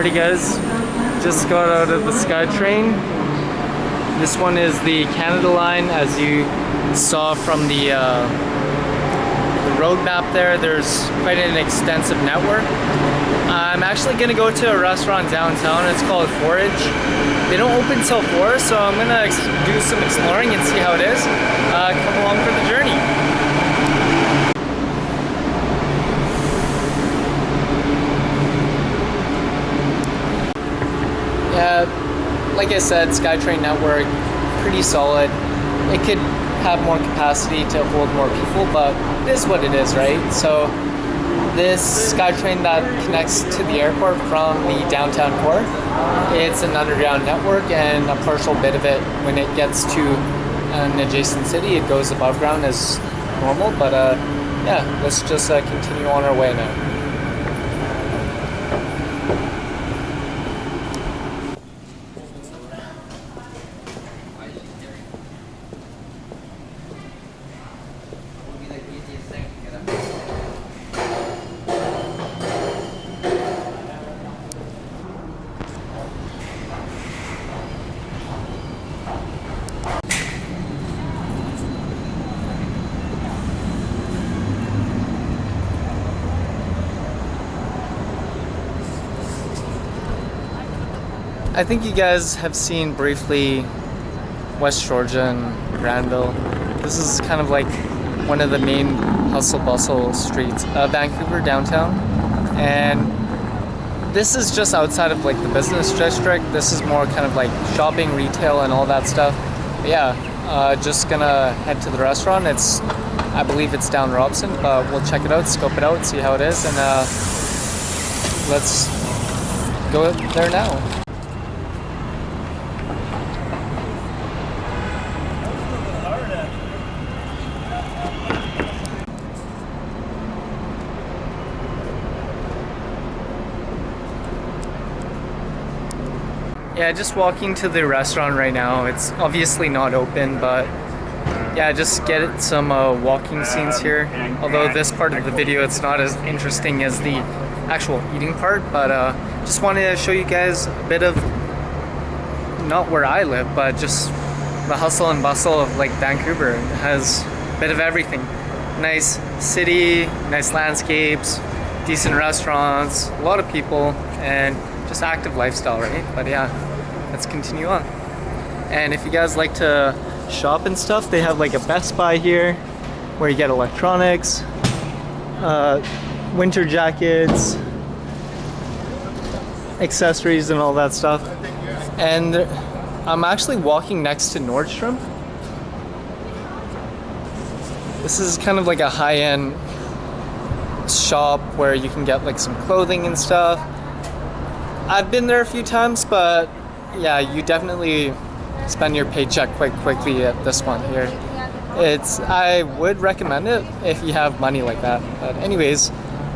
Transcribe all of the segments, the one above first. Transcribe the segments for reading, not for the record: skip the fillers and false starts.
Alrighty guys, just got out of the SkyTrain. This one is the Canada line, as you saw from the road map there. There's quite an extensive network. I'm actually going to go to a restaurant downtown. It's called Forage. They don't open till 4, so I'm going to do some exploring and see how it is. Come along for the journey. Yeah, like I said, SkyTrain network, pretty solid. It could have more capacity to hold more people, but it is what it is, right? So this SkyTrain that connects to the airport from the downtown core, it's an underground network, and a partial bit of it, when it gets to an adjacent city, it goes above ground as normal. But yeah, let's just continue on our way now. I think you guys have seen briefly West Georgia and Granville. This is kind of like one of the main hustle bustle streets of Vancouver downtown, and this is just outside of like the business district. This is more kind of like shopping, retail, and all that stuff. But yeah, just gonna head to the restaurant. I believe it's down Robson, but we'll check it out, scope it out, see how it is, and let's go there now. Yeah, just walking to the restaurant right now. It's obviously not open, but yeah, just get some walking scenes here. Although this part of the video, it's not as interesting as the actual eating part, but just wanted to show you guys a bit of, not where I live, but just the hustle and bustle of like Vancouver. It has a bit of everything. Nice city, nice landscapes, decent restaurants, a lot of people, and just active lifestyle, right? But yeah, let's continue on. And if you guys like to shop and stuff, they have like a Best Buy here where you get electronics, winter jackets, accessories, and all that stuff. And I'm actually walking next to Nordstrom. This is kind of like a high-end shop where you can get like some clothing and stuff. I've been there a few times, but yeah, you definitely spend your paycheck quite quickly at this one here. I would recommend it if you have money like that. But anyways,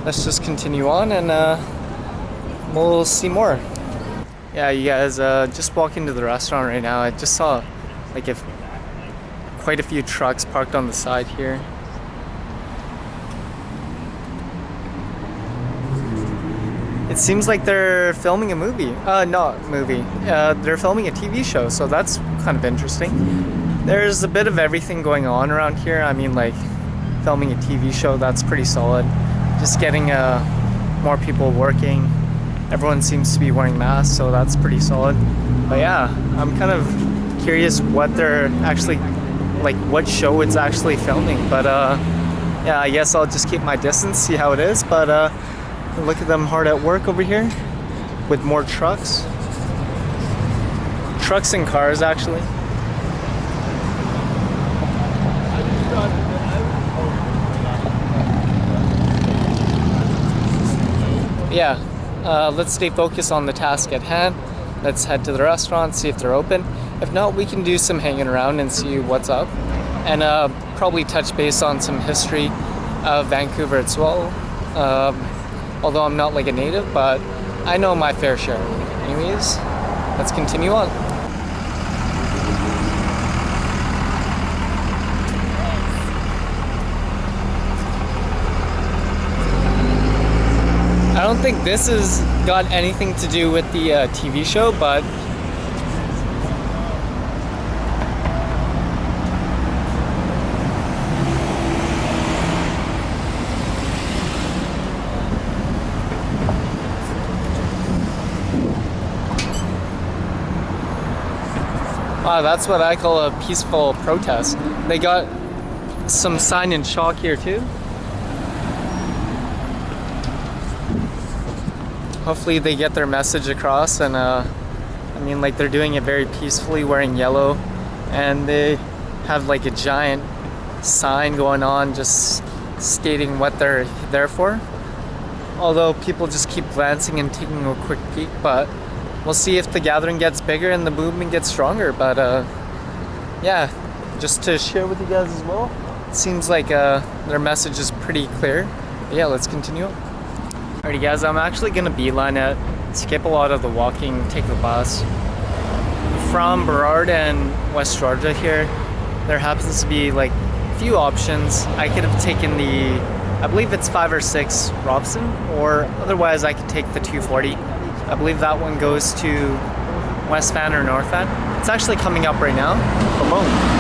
let's just continue on, and we'll see more. Yeah, you guys, just walking to the restaurant right now. I just saw like quite a few trucks parked on the side here. It seems like they're filming a movie. Not movie. They're filming a TV show, so that's kind of interesting. There's a bit of everything going on around here. I mean, like, filming a TV show, that's pretty solid. Just getting more people working. Everyone seems to be wearing masks, so that's pretty solid. But yeah, I'm kind of curious what they're actually, like, what show it's actually filming. But yeah, I guess I'll just keep my distance, see how it is. But look at them hard at work over here with more trucks. Trucks and cars, actually. Yeah, let's stay focused on the task at hand. Let's head to the restaurant, see if they're open. If not, we can do some hanging around and see what's up. And probably touch base on some history of Vancouver as well. Although I'm not like a native, but I know my fair share. Anyways, let's continue on. don't think this has got anything to do with the TV show, but wow, that's what I call a peaceful protest. They got some sign in chalk here too. Hopefully they get their message across, and I mean, like, they're doing it very peacefully, wearing yellow, and they have like a giant sign going on just stating what they're there for. Although people just keep glancing and taking a quick peek, but we'll see if the gathering gets bigger and the movement gets stronger. But yeah, just to share with you guys as well, it seems like their message is pretty clear. But yeah, let's continue. Alrighty guys, I'm actually gonna beeline it, skip a lot of the walking, take the bus. From Burrard and West Georgia here, there happens to be like a few options. I could have taken the, I believe it's 5 or 6 Robson, or otherwise I could take the 240. I believe that one goes to West Van or North Van. It's actually coming up right now. Boom.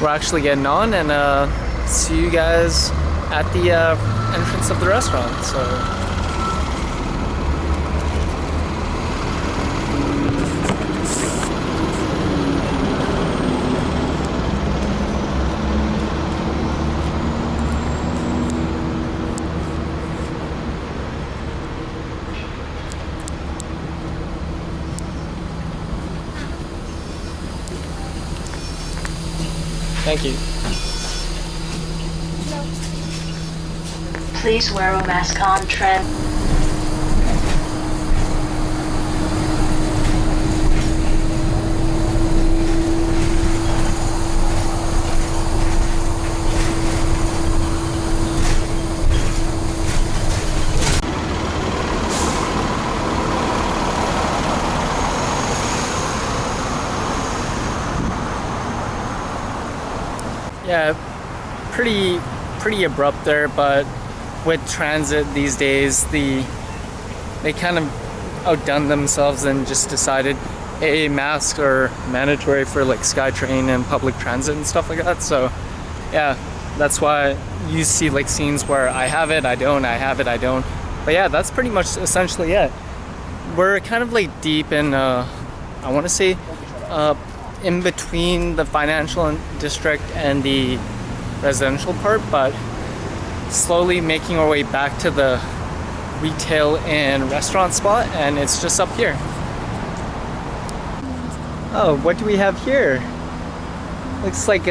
We're actually getting on, and see you guys at the entrance of the restaurant. So thank you. Please wear a mask on trend. Yeah, pretty abrupt there, but with transit these days, they kind of outdone themselves and just decided, hey, masks are mandatory for like SkyTrain and public transit and stuff like that. So yeah, that's why you see like scenes where I have it, I don't, I have it, I don't. But yeah, that's pretty much essentially it. We're kind of like deep in, I want to say, in between the financial district and the residential part, but slowly making our way back to the retail and restaurant spot, and it's just up here. Oh, what do we have here? Looks like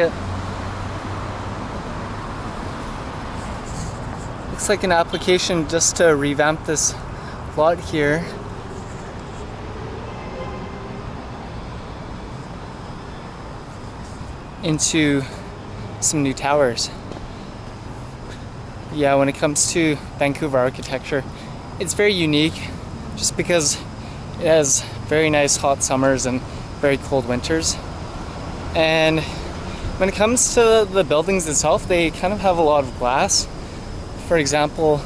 an application just to revamp this lot here. Into some new towers. Yeah, when it comes to Vancouver architecture, it's very unique just because it has very nice hot summers and very cold winters. And when it comes to the buildings itself, they kind of have a lot of glass. For example,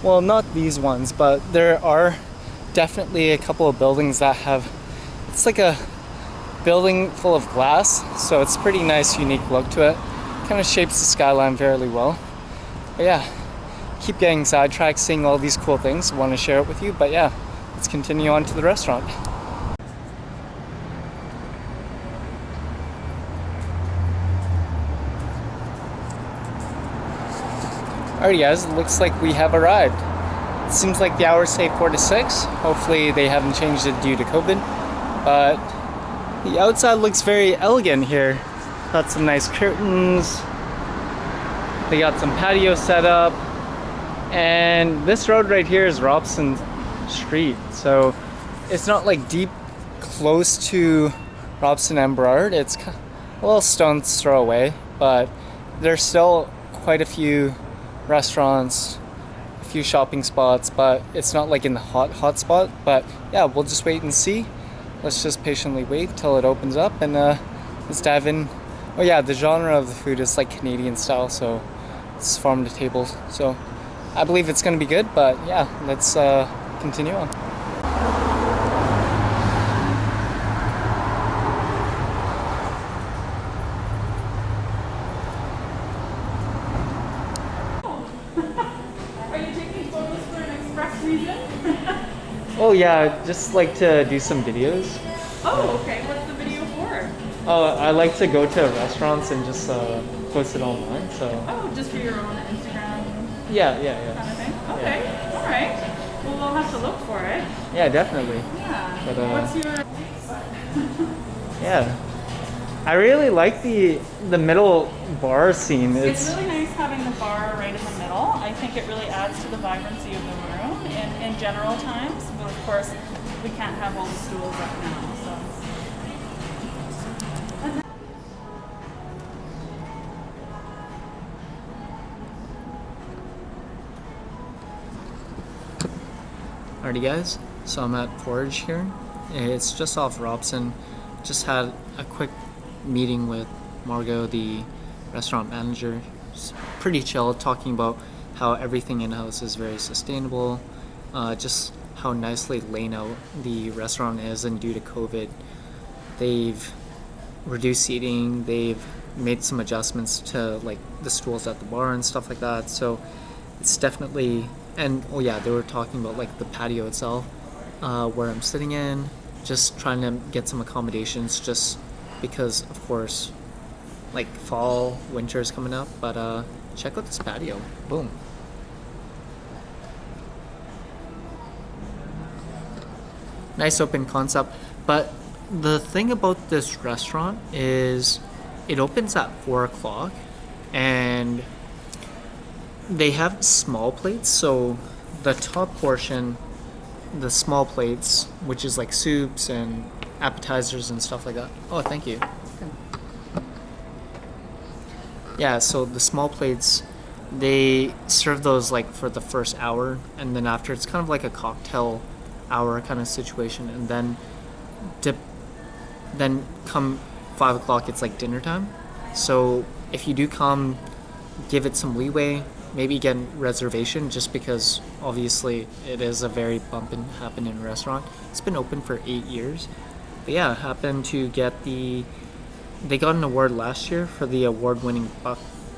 well, not these ones, but there are definitely a couple of buildings that have, it's like a building full of glass, so it's pretty nice, unique look to it. Kind of shapes the skyline fairly well. But yeah, keep getting sidetracked, seeing all these cool things. Want to share it with you, but yeah, let's continue on to the restaurant. Alrighty guys, it looks like we have arrived. It seems like the hours say 4 to 6. Hopefully they haven't changed it due to COVID, but the outside looks very elegant here. Got some nice curtains. They got some patio set up. And this road right here is Robson Street. So it's not like deep close to Robson and Burrard. It's a little stone's throw away, but there's still quite a few restaurants, a few shopping spots, but it's not like in the hot spot. But yeah, we'll just wait and see. Let's just patiently wait till it opens up, and let's dive in. Oh yeah, the genre of the food is like Canadian style, so it's farm to table. So I believe it's gonna be good, but yeah, let's continue on. Are you taking photos for an express reason? Oh yeah, just like to do some videos. Oh, okay. What's the video for? Oh, I like to go to restaurants and just post it online. So Oh, just for your own Instagram yeah. kind of thing? Okay. All right. Well, we'll have to look for it. Yeah, definitely. Yeah. But, What's your... Yeah, I really like the middle bar scene. It's really nice having the bar right in the middle. I think it really adds to the vibrancy of the room in general times. But of course, we can't have all the stools up now. So. Alrighty guys, so I'm at Forage here. It's just off Robson. Just had a quick meeting with Margot, the restaurant manager. It's pretty chill, talking about how everything in-house is very sustainable, just how nicely laid out the restaurant is, and due to COVID, they've reduced seating, they've made some adjustments to like the stools at the bar and stuff like that. So it's definitely, and oh yeah, they were talking about like the patio itself, where I'm sitting in, just trying to get some accommodations, just because of course like fall, winter is coming up. But check out this patio. Boom. Nice open concept. But the thing about this restaurant is it opens at 4 o'clock, and they have small plates. So the top portion, the small plates, which is like soups and appetizers and stuff like that. Oh, thank you. Yeah, so the small plates, they serve those like for the first hour, and then after it's kind of like a cocktail hour kind of situation, and then come 5 o'clock, it's like dinner time. So if you do come, give it some leeway, maybe get a reservation, just because obviously it is a very bumpin' happening restaurant. It's been open for 8 years. But yeah, happened to get they got an award last year for the award-winning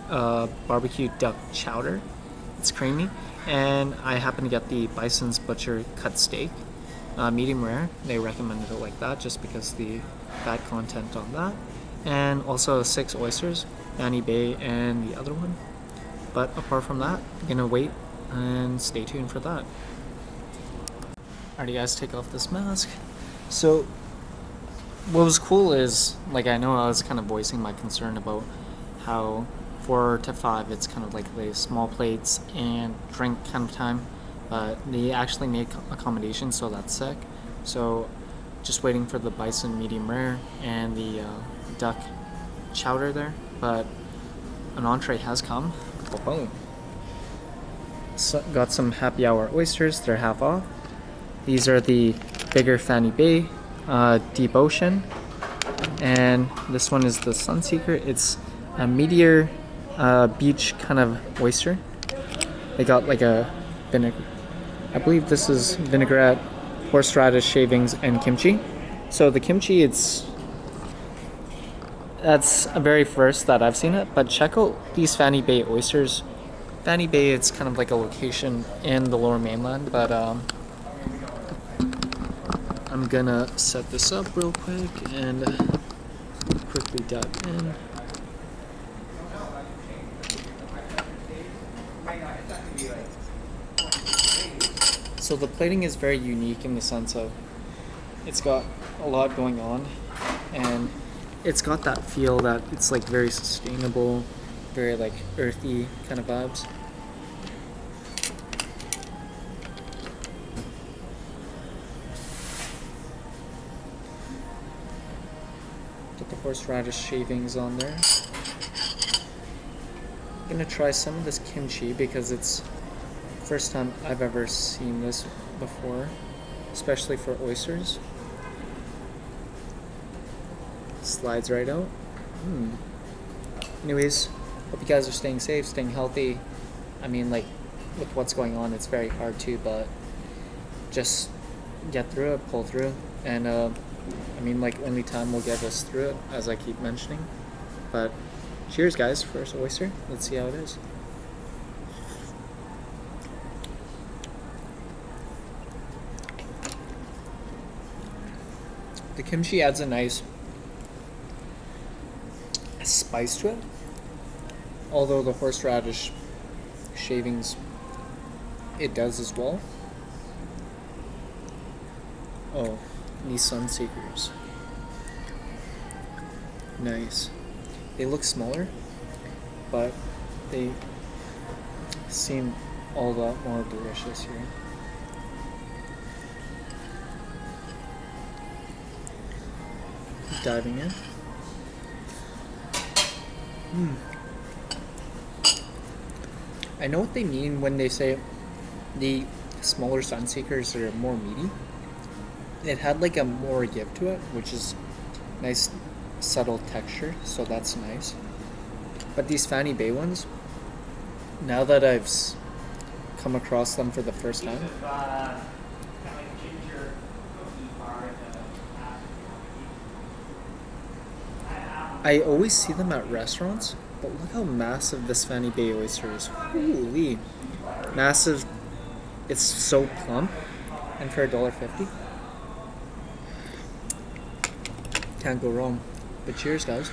barbecue duck chowder. It's creamy. And I happened to get the Bison's Butcher cut steak, medium rare. They recommended it like that just because the fat content on that. And also 6 oysters, Fanny Bay and the other one. But apart from that, I'm gonna wait and stay tuned for that. Alrighty guys, take off this mask. So what was cool is, like, I know I was kind of voicing my concern about how 4 to 5 it's kind of like the small plates and drink kind of time, but they actually made accommodations, so that's sick. So just waiting for the bison medium rare and the duck chowder there, but an entree has come. Oh, boom. So, got some happy hour oysters, they're half off. These are the bigger Fanny Bay, Deep Ocean, and this one is the Sunseeker. It's a meteor beach kind of oyster. They got like a vinegar, I believe this is vinaigrette, horseradish shavings, and kimchi. So the kimchi, that's a very first that I've seen it, but check out these Fanny Bay oysters. Fanny Bay, it's kind of like a location in the Lower Mainland, but I'm gonna set this up real quick and quickly dive in. So the plating is very unique in the sense of it's got a lot going on, and it's got that feel that it's like very sustainable, very like earthy kind of vibes. Get the horseradish shavings on there. I'm gonna try some of this kimchi because it's First time I've ever seen this before, especially for oysters. Slides right out. Anyways, hope you guys are staying safe, staying healthy. I mean, like, with what's going on, it's very hard to, but just get through it, pull through, and I mean, like, only time will get us through it, as I keep mentioning. But cheers, guys. First oyster. Let's see how it is. The kimchi adds a nice spice to it, although the horseradish shavings, it does as well. Oh, these Sunseekers. Nice. They look smaller, but they seem all that more delicious here. Diving in. I know what they mean when they say the smaller Sunseekers are more meaty. It had like a more give to it, which is nice, subtle texture, so that's nice. But these Fanny Bay ones, now that I've come across them for the first time, I always see them at restaurants, but look how massive this Fanny Bay oyster is. Holy, massive. It's so plump, and for $1.50, can't go wrong. But cheers, guys.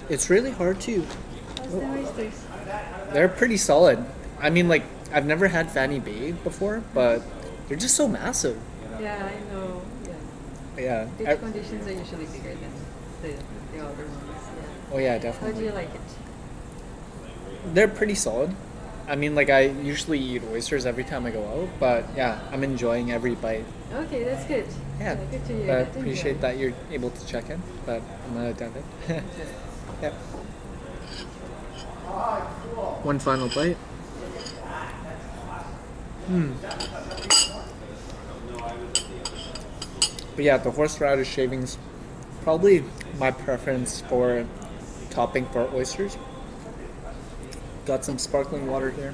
It's really hard to. They're pretty solid. I mean, like, I've never had Fanny Bay before, but they're just so massive. Yeah, I know. Yeah. Beach conditions are usually bigger than the other ones. Yeah. Oh yeah, How definitely. do you like it? They're pretty solid. I mean, like, I usually eat oysters every time I go out, but yeah, I'm enjoying every bite. Okay, that's good. Yeah, Good to hear. but Good to appreciate hear. that you're able to check in, but I'm gonna dive in. Yep. One final bite. But yeah, the horseradish shavings, probably my preference for topping for oysters. Got some sparkling water here.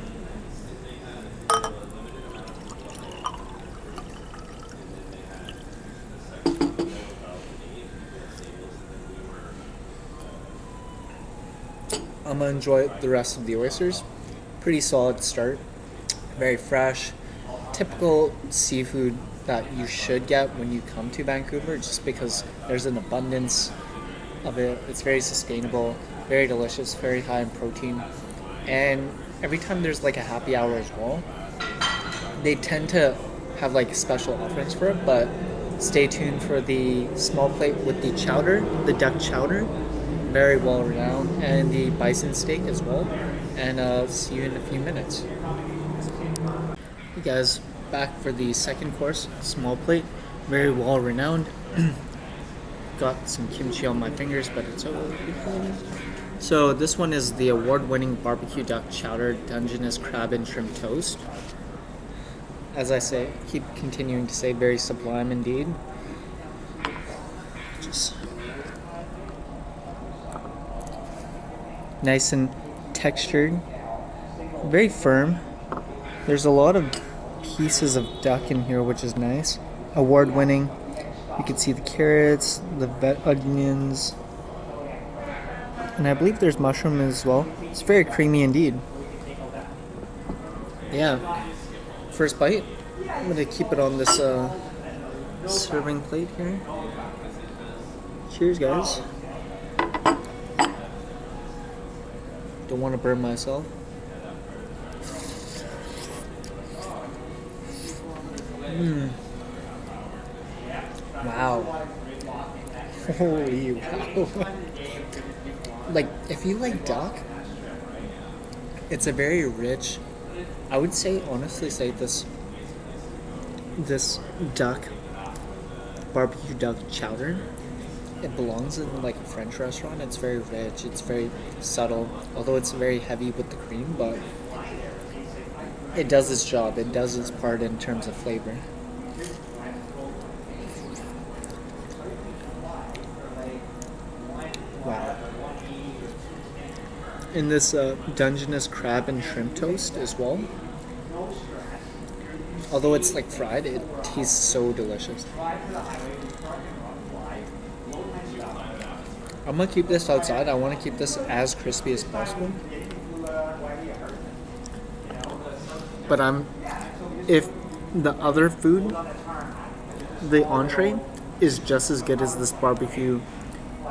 I'm gonna enjoy the rest of the oysters. Pretty solid start. Very fresh. Typical seafood that you should get when you come to Vancouver, just because there's an abundance of it. It's very sustainable, very delicious, very high in protein. And every time there's like a happy hour as well, they tend to have like special offerings for it, but stay tuned for the small plate with the chowder, the duck chowder. Very well renowned, and the bison steak as well. And see you in a few minutes. Hey guys, back for the second course, small plate, very well renowned. Got some kimchi on my fingers, but it's okay. So this one is the award-winning barbecue duck chowder Dungeness crab and shrimp toast. As I say, keep continuing to say, very sublime indeed. Just nice and textured, very firm. There's a lot of pieces of duck in here, which is nice. Award-winning. You can see the carrots, the onions, and I believe there's mushroom as well. It's very creamy indeed. Yeah. First bite. I'm gonna keep it on this serving plate here. Cheers, guys. Don't want to burn myself. Wow. Holy wow. Like, if you like duck, it's a very rich, I would say, honestly, say this duck, barbecue duck chowder, it belongs in like a French restaurant. It's very rich, it's very subtle, although it's very heavy with the cream, but it does its job, it does its part in terms of flavor. Wow. In this Dungeness crab and shrimp toast as well. Although it's like fried, it tastes so delicious. I'm gonna keep this outside. I want to keep this as crispy as possible. But if the other food, the entree, is just as good as this barbecue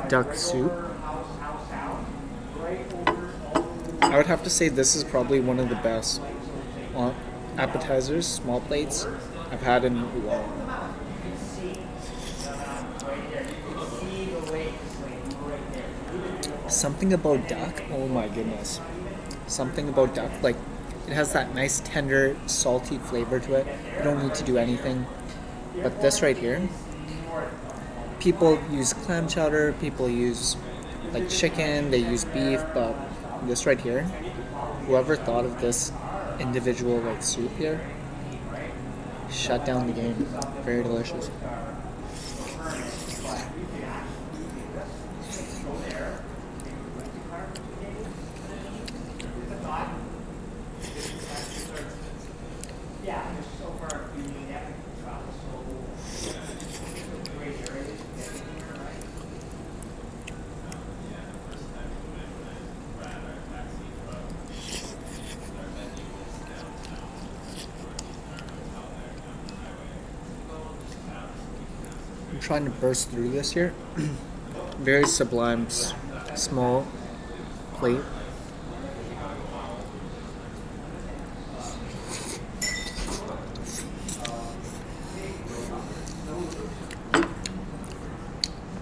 duck soup, I would have to say this is probably one of the best appetizers, small plates, I've had in a while. Something about duck, oh my goodness. Something about duck, like it has that nice tender, salty flavor to it. You don't need to do anything. But this right here, people use clam chowder, people use like chicken, they use beef, but this right here, whoever thought of this individual like soup here, shut down the game. Very delicious. I'm trying to burst through this here. Very sublime, small plate.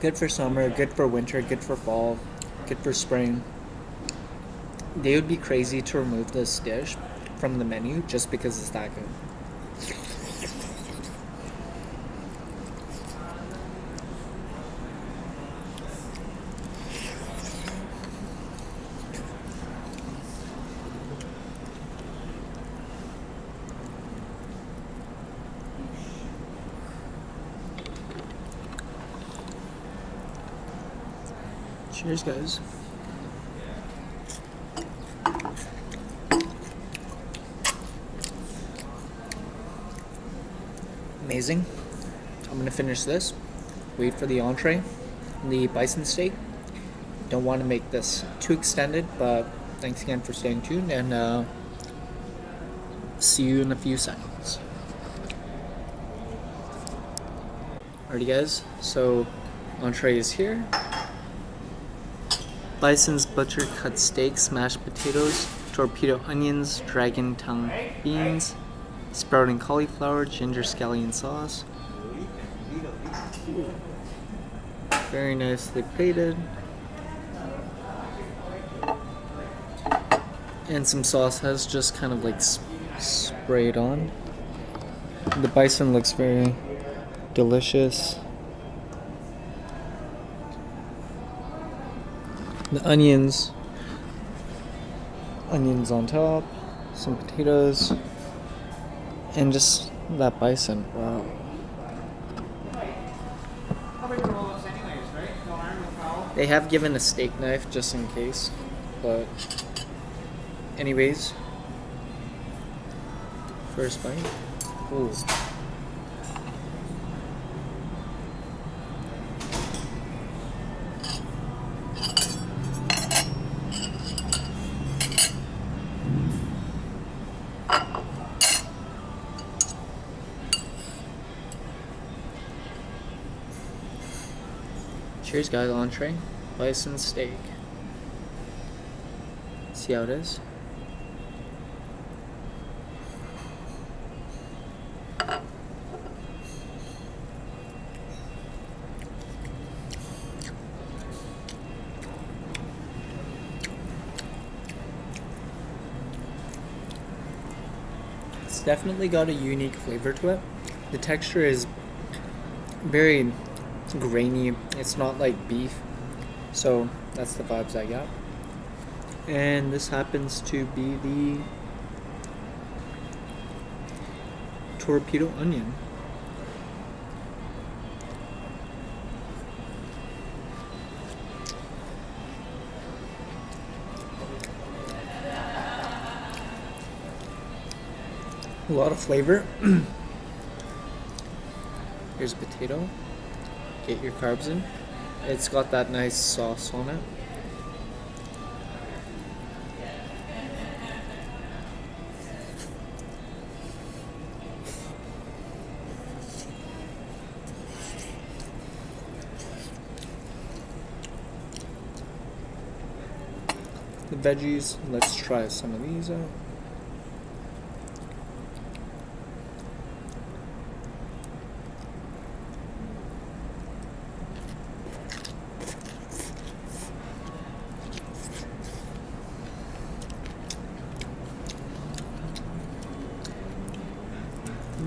Good for summer, good for winter, good for fall, good for spring. They would be crazy to remove this dish from the menu just because it's that good. Cheers, guys. Amazing. I'm gonna finish this. Wait for the entree, the bison steak. Don't want to make this too extended, but thanks again for staying tuned, and see you in a few seconds. Alrighty, guys. So entree is here. Bison's butcher cut steak, smashed potatoes, torpedo onions, dragon tongue beans, sprouting cauliflower, ginger scallion sauce. Very nicely plated. And some sauce has just kind of like sprayed on. The bison looks very delicious. The onions on top, some potatoes, and just that bison. Wow. They have given a steak knife just in case, but anyways, first bite. Ooh. Cheers, guys. Entree, bison steak. See how it is. definitely got a unique flavor to it. The texture is very grainy. It's not like beef, so that's the vibes I got. And this happens to be the torpedo onion. A lot of flavor. Here's a potato. Get your carbs in. It's got that nice sauce on it. The veggies, let's try some of these out.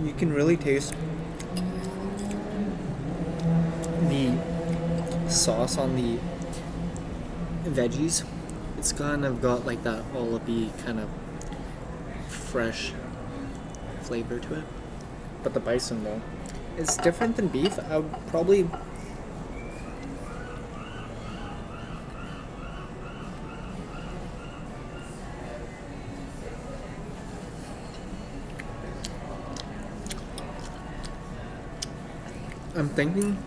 You can really taste the sauce on the veggies. It's kind of got like that olive-y kind of fresh flavor to it. But the bison though, it's different than beef. I would probably I'm thinking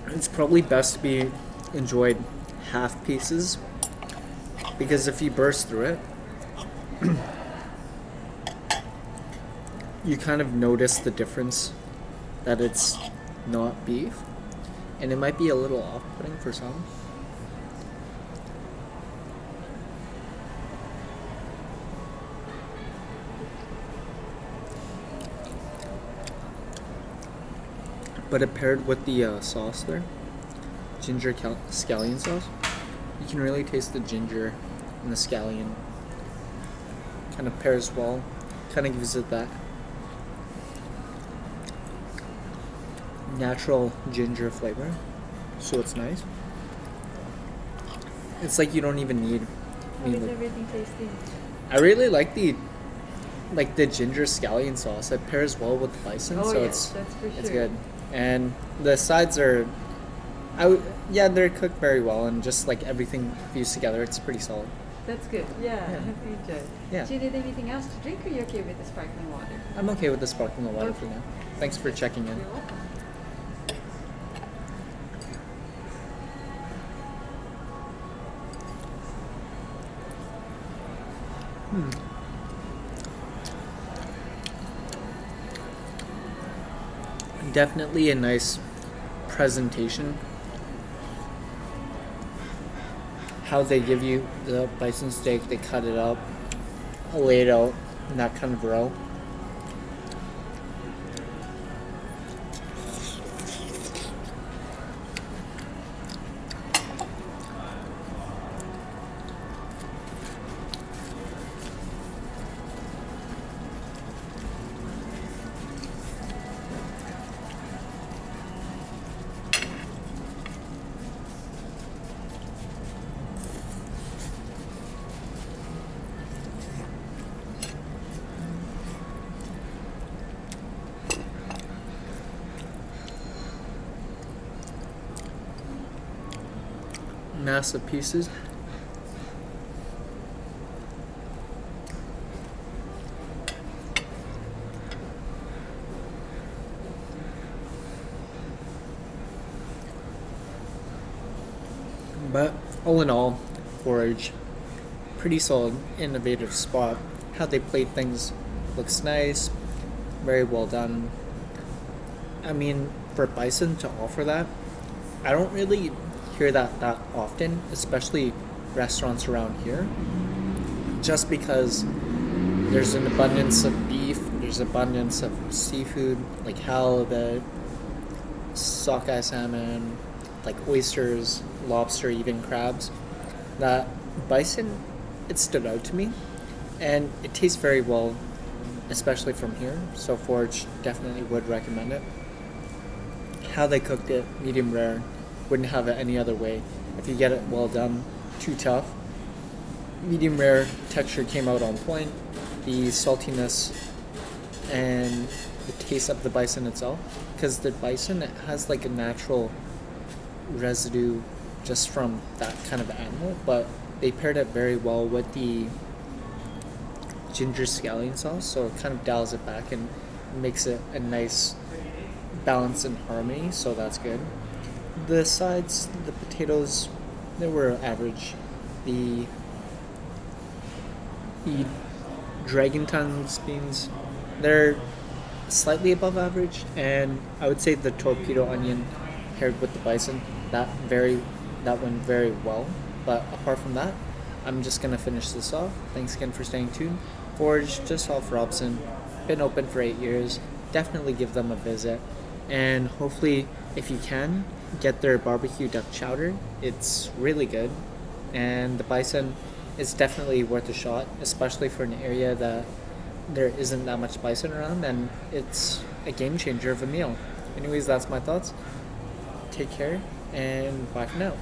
it's probably best to be enjoyed half pieces, because if you burst through it, you kind of notice the difference that it's not beef, and it might be a little off-putting for some. But it paired with the sauce there, ginger scallion sauce, you can really taste the ginger and the scallion. Kind of pairs well, kind of gives it that natural ginger flavor, so it's nice. It's like you don't even need. How is everything tasting? I really like the ginger scallion sauce. It pairs well with the bison, Oh so yes, that's for sure. it's good. And the sides are, yeah, they're cooked very well, and just like everything fused together, it's pretty solid. That's good. Yeah, I hope you enjoyed. Yeah. Do you need anything else to drink, or are you okay with the sparkling water? I'm okay with the sparkling water for now. Thanks for checking in. You're welcome. Definitely a nice presentation. How they give you the bison steak, they cut it up, lay it out in that kind of row. Massive pieces. But all in all, Forage, pretty solid, innovative spot. How they plate things looks nice, very well done. I mean, for bison to offer that, I don't really hear that often, especially restaurants around here, just because there's an abundance of beef, there's abundance of seafood like halibut, sockeye salmon, like oysters, lobster, even crabs. That bison, it stood out to me, and it tastes very well, especially from here. So Forage definitely would recommend it. How they cooked it, medium rare, wouldn't have it any other way. If you get it well done, too tough. Medium rare, texture came out on point. The saltiness and the taste of the bison itself, because the bison, it has like a natural residue just from that kind of animal, but they paired it very well with the ginger scallion sauce, so it kind of dials it back and makes it a nice balance and harmony, so that's good. The sides, the potatoes, they were average. The dragon tongues beans, they're slightly above average, and I would say the torpedo onion paired with the bison, that went very well. But apart from that, I'm just gonna finish this off. Thanks again for staying tuned. Forage, just off Robson, been open for 8 years. Definitely give them a visit, and hopefully, if you can, get their barbecue duck chowder. It's really good, and the bison is definitely worth a shot, especially for an area that there isn't that much bison around, and it's a game changer of a meal. Anyways, that's my thoughts. Take care, and bye for now.